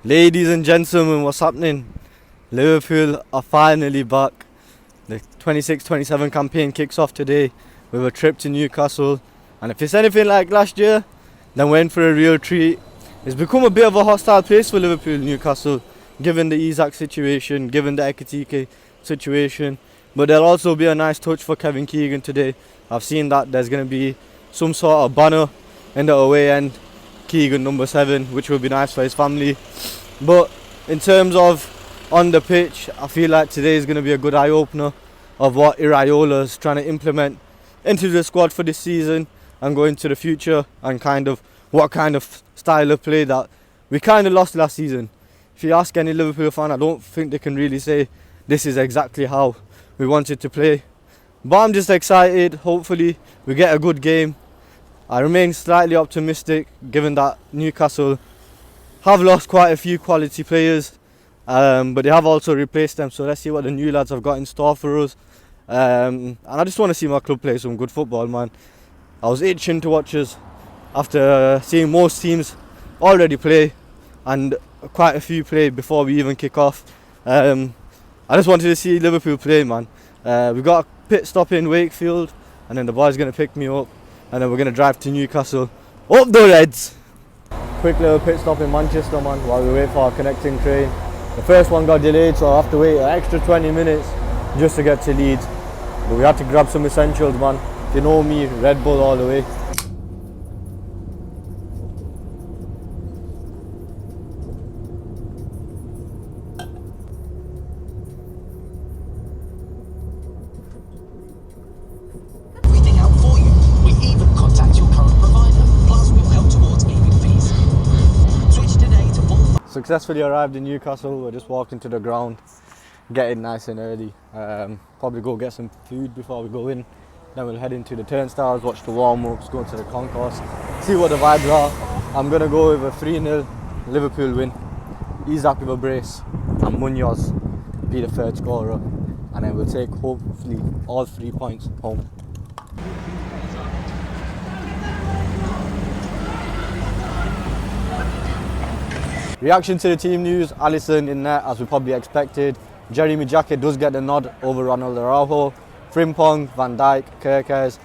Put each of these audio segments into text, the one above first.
Ladies and gentlemen, what's happening? Liverpool are finally back. The 26-27 campaign kicks off today with a trip to Newcastle. And if it's anything like last year, then we're in for a real treat. It's become a bit of a hostile place for Liverpool, Newcastle, given the Isak situation, given the Ekitike situation. But there'll also be a nice touch for Kevin Keegan today. I've seen that there's going to be some sort of banner in the away end, Keegan number 7, which will be nice for his family. But in terms of on the pitch, I feel like today is going to be a good eye-opener of what Iraola is trying to implement into the squad for this season and go into the future, and kind of what kind of style of play that we kind of lost last season. If you ask any Liverpool fan, I don't think they can really say this is exactly how we wanted to play. But I'm just excited. Hopefully we get a good game. I remain slightly optimistic given that Newcastle have lost quite a few quality players, but they have also replaced them, so let's see what the new lads have got in store for us. And I just want to see my club play some good football, man. I was itching to watch us after seeing most teams already play and quite a few play before we even kick off. I just wanted to see Liverpool play, man. We've got a pit stop in Wakefield, and then the boys going to pick me up, and then we're going to drive to Newcastle. Up the Reds! Quick little pit stop in Manchester, man, while we wait for our connecting train. The first one got delayed, so I have to wait an extra 20 minutes just to get to Leeds. But we had to grab some essentials, man. If you know me, Red Bull all the way. Successfully arrived in Newcastle. We're just walking to the ground, getting nice and early. Probably go get some food before we go in. Then we'll head into the turnstiles, watch the warm-ups, go to the concourse, see what the vibes are. I'm going to go with a 3-0 Liverpool win. Isak with a brace and Munoz be the third scorer. And then we'll take hopefully all 3 points home. Reaction to the team news: Alisson in net as we probably expected. Jeremy Jacket does get the nod over Ronald Araujo. Frimpong, Van Dijk, Kerkez,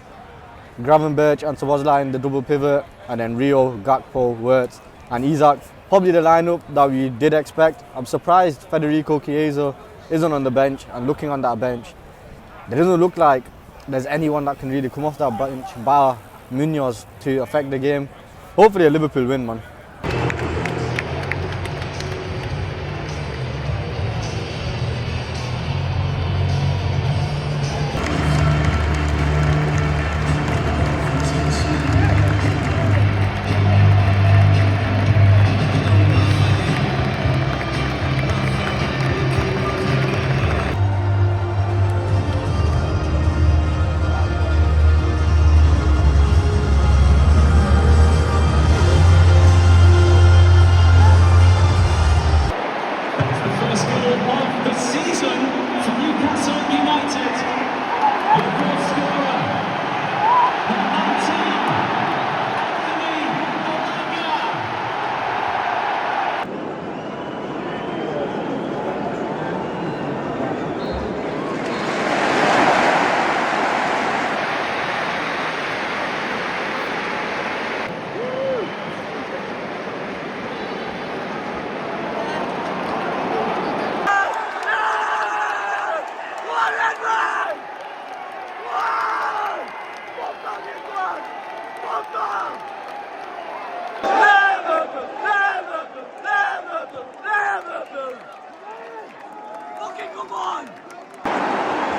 Gravenberch and Szoboszlai in the double pivot, and then Rio, Gakpo, Wirtz and Isak. Probably the lineup that we did expect. I'm surprised Federico Chiesa isn't on the bench, and looking on that bench, it doesn't look like there's anyone that can really come off that bench bar Munoz to affect the game. Hopefully a Liverpool win, man.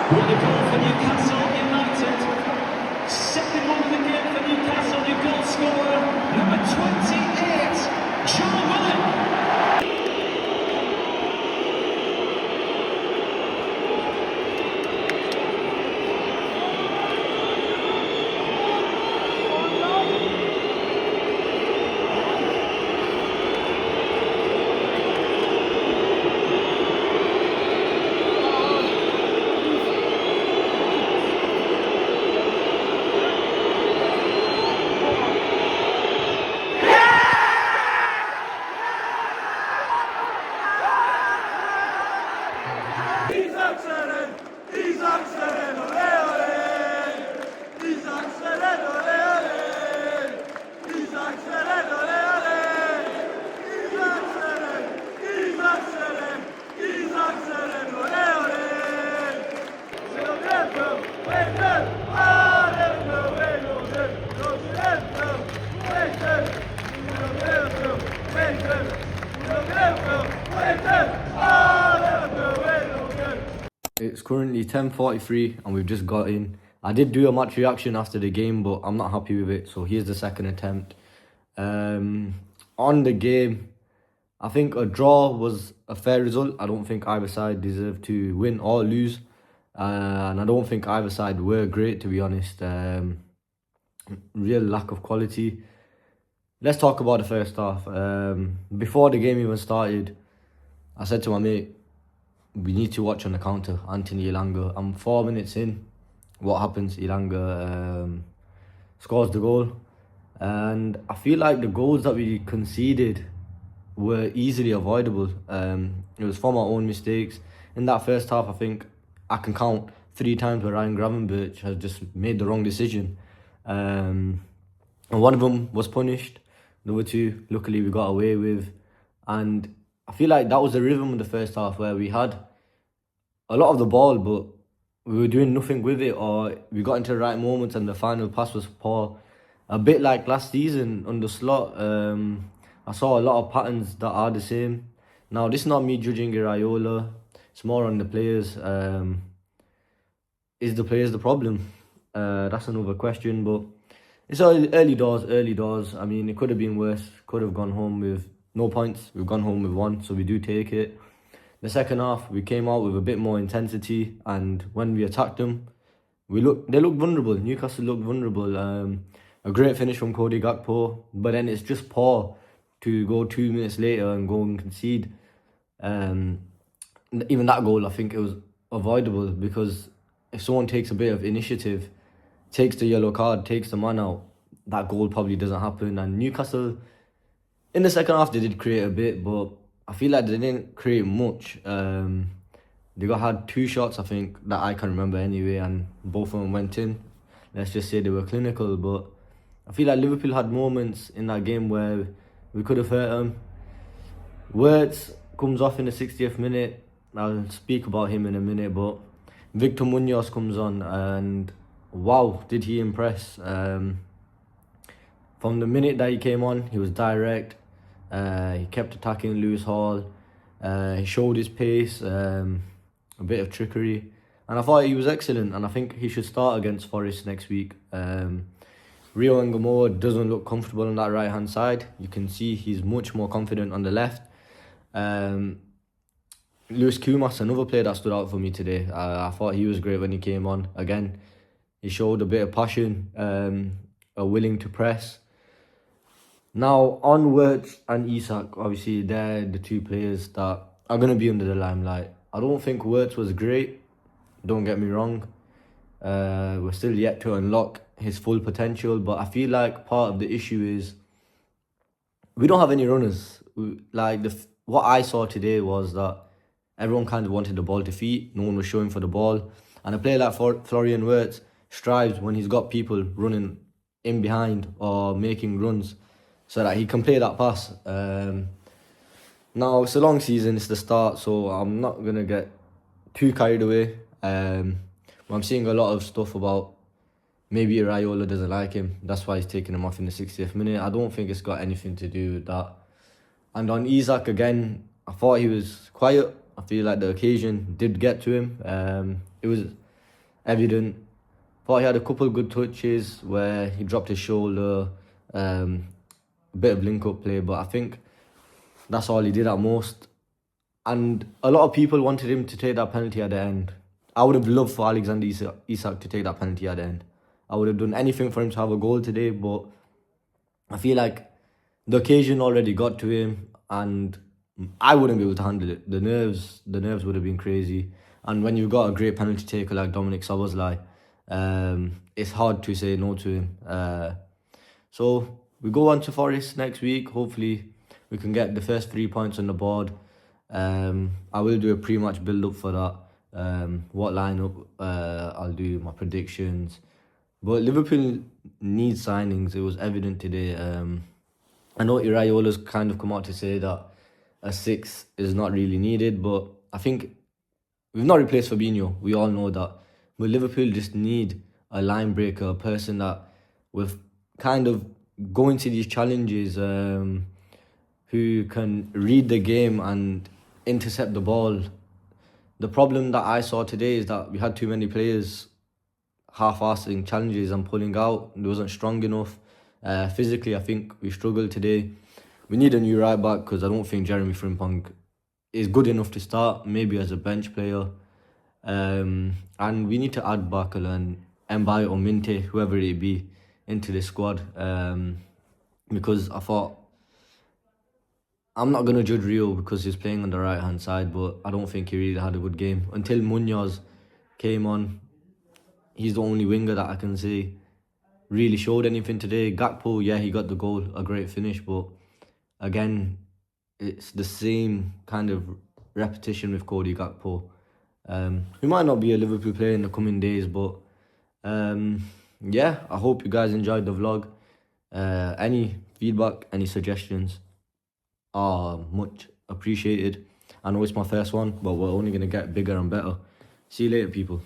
What a goal for Newcastle United. Second one of the game for Newcastle, new goal scorer, number 28, Joe Willen. It's currently 10:43 and we've just got in. I did do a match reaction after the game, but I'm not happy with it. So here's the second attempt. On the game, I think a draw was a fair result. I don't think either side deserved to win or lose. And I don't think either side were great, to be honest. Real lack of quality. Let's talk about the first half. Before the game even started, I said to my mate, we need to watch on the counter, Anthony Elanga. I'm 4 minutes in. What happens? Elanga scores the goal. And I feel like the goals that we conceded were easily avoidable. It was from our own mistakes. In that first half, I think I can count 3 times where Ryan Gravenberch has just made the wrong decision. And one of them was punished. The other 2, luckily, we got away with. And I feel like that was the rhythm in the first half where we had a lot of the ball, but we were doing nothing with it, or we got into the right moments and the final pass was poor. A bit like last season under Slot, I saw a lot of patterns that are the same. Now, this is not me judging Iraola. It's more on the players. Is the players the problem? That's another question, but it's early doors. I mean, it could have been worse. Could have gone home with no points. We've gone home with 1, so we do take it. The second half, we came out with a bit more intensity, and when we attacked them, they looked vulnerable. Newcastle looked vulnerable. A great finish from Cody Gakpo, but then it's just poor to go 2 minutes later and go and concede. Even that goal, I think it was avoidable, because if someone takes a bit of initiative, takes the yellow card, takes the man out, that goal probably doesn't happen. And Newcastle, in the second half, they did create a bit, but I feel like they didn't create much. They had 2 shots, I think, that I can remember anyway, and both of them went in. Let's just say they were clinical, but I feel like Liverpool had moments in that game where we could have hurt them. Wirtz comes off in the 60th minute. I'll speak about him in a minute, but Victor Munoz comes on, and wow, did he impress. From the minute that he came on, he was direct. He kept attacking Lewis Hall. He showed his pace, a bit of trickery, and I thought he was excellent, and I think he should start against Forest next week. Rio Ngamoa doesn't look comfortable on that right hand side. You can see he's much more confident on the left. Lewis Kumas, another player that stood out for me today. I thought he was great when he came on. Again, he showed a bit of passion, a willing to press. Now, on Wirtz and Isak, obviously they're the 2 players that are going to be under the limelight. I don't think Wirtz was great, don't get me wrong. We're still yet to unlock his full potential, but I feel like part of the issue is we don't have any runners. What I saw today was that everyone kind of wanted the ball to feet. No one was showing for the ball. And a player like Florian Wirtz strives when he's got people running in behind or making runs so that he can play that pass. Now, it's a long season, it's the start, so I'm not going to get too carried away. I'm seeing a lot of stuff about maybe Iraola doesn't like him. That's why he's taking him off in the 60th minute. I don't think it's got anything to do with that. And on Isak, again, I thought he was quiet. I feel like the occasion did get to him. It was evident. Thought he had a couple of good touches where he dropped his shoulder, a bit of link-up play, but I think that's all he did at most. And a lot of people wanted him to take that penalty at the end. I would have loved for Alexander Isak to take that penalty at the end. I would have done anything for him to have a goal today, but I feel like the occasion already got to him, and I wouldn't be able to handle it. The nerves would have been crazy. And when you've got a great penalty taker like Dominic Szoboszlai, it's hard to say no to him. So we go on to Forest next week. Hopefully we can get the first 3 points on the board. I will do a pre-match build-up for that. What lineup I'll do, my predictions. But Liverpool needs signings. It was evident today. I know Iraola's kind of come out to say that a 6 is not really needed, but I think we've not replaced Fabinho. We all know that. But Liverpool just need a line breaker, a person that with kind of go into these challenges, who can read the game and intercept the ball The problem that I saw today is that we had too many players half-assing challenges and pulling out. It wasn't strong enough. Physically, I think we struggled today. We need a new right back because I don't think Jeremy Frimpong is good enough to start, maybe as a bench player. And we need to add Barkel and Mbaye or Minte, whoever it be, into the squad. Because I thought, I'm not going to judge Rio because he's playing on the right-hand side, but I don't think he really had a good game. Until Munoz came on, he's the only winger that I can say really showed anything today. Gakpo, yeah, he got the goal, a great finish, but again, it's the same kind of repetition with Cody Gakpo. He might not be a Liverpool player in the coming days, but yeah, I hope you guys enjoyed the vlog. Any feedback, any suggestions are much appreciated. I know it's my first one, but we're only going to get bigger and better. See you later, people.